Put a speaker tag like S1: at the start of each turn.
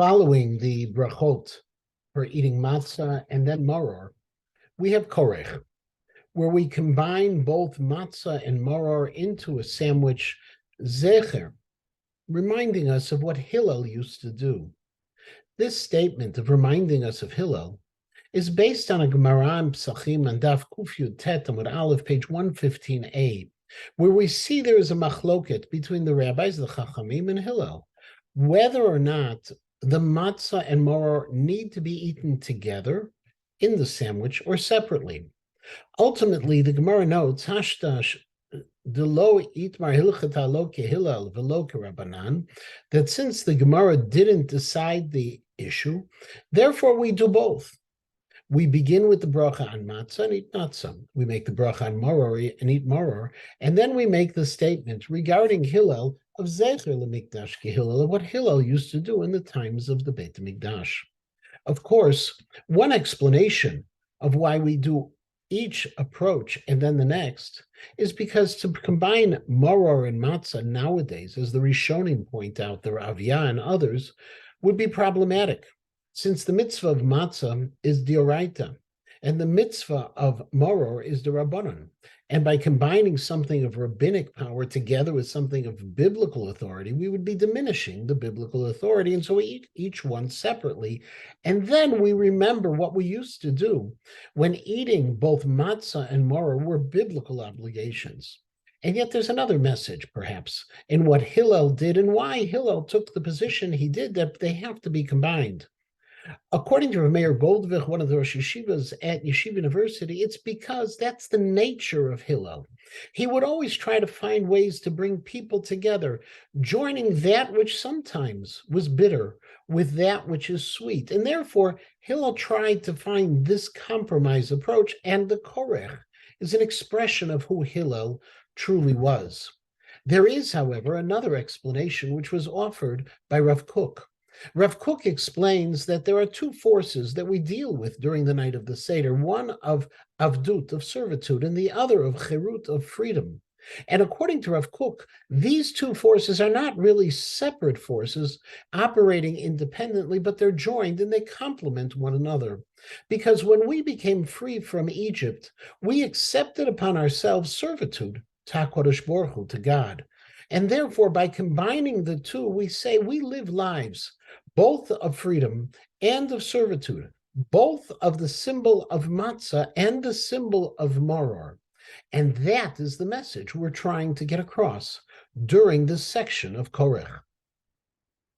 S1: Following the brachot for eating matzah and then maror, we have Koreich, where we combine both matzah and maror into a sandwich zecher, reminding us of what Hillel used to do. This statement of reminding us of Hillel is based on a Gemara in Psachim and Daf Kuf Yud Tet Amud Aleph, page 115a, where we see there is a machloket between the rabbis, the Chachamim, and Hillel, whether or not the matzah and maror need to be eaten together in the sandwich or separately. Ultimately, the Gemara notes, Hashtash Delo Itmar Hilchata Lo Kehillel Velo Kerabanan, that since the Gemara didn't decide the issue, therefore we do both. We begin with the bracha on matzah and eat matzah. We make the bracha on maror and eat maror, and then we make the statement regarding Hillel of Zecher LeMikdash Hillel, of what Hillel used to do in the times of the Beit HaMikdash. Of course, one explanation of why we do each approach and then the next is because to combine maror and matzah nowadays, as the Rishonim point out, the Ravya and others, would be problematic, since the mitzvah of matzah is dioraita, and the mitzvah of maror is the rabbanon. And by combining something of rabbinic power together with something of biblical authority, we would be diminishing the biblical authority. And so we eat each one separately. And then we remember what we used to do when eating both matzah and maror were biblical obligations. And yet there's another message, perhaps, in what Hillel did and why Hillel took the position he did, that they have to be combined. According to Meir Goldvich, one of the Rosh Yeshivas at Yeshiva University, it's because that's the nature of Hillel. He would always try to find ways to bring people together, joining that which sometimes was bitter with that which is sweet. And therefore, Hillel tried to find this compromise approach, and the Koreich is an expression of who Hillel truly was. There is, however, another explanation which was offered by Rav Kook. Rav Kook explains that there are two forces that we deal with during the night of the Seder, one of avdut, of servitude, and the other of cherut, of freedom. And according to Rav Kook, these two forces are not really separate forces operating independently, but they're joined and they complement one another. Because when we became free from Egypt, we accepted upon ourselves servitude, ta'kodesh baruch hu, to God. And therefore, by combining the two, we say we live lives both of freedom and of servitude, both of the symbol of matzah and the symbol of maror. And that is the message we're trying to get across during this section of Koreich.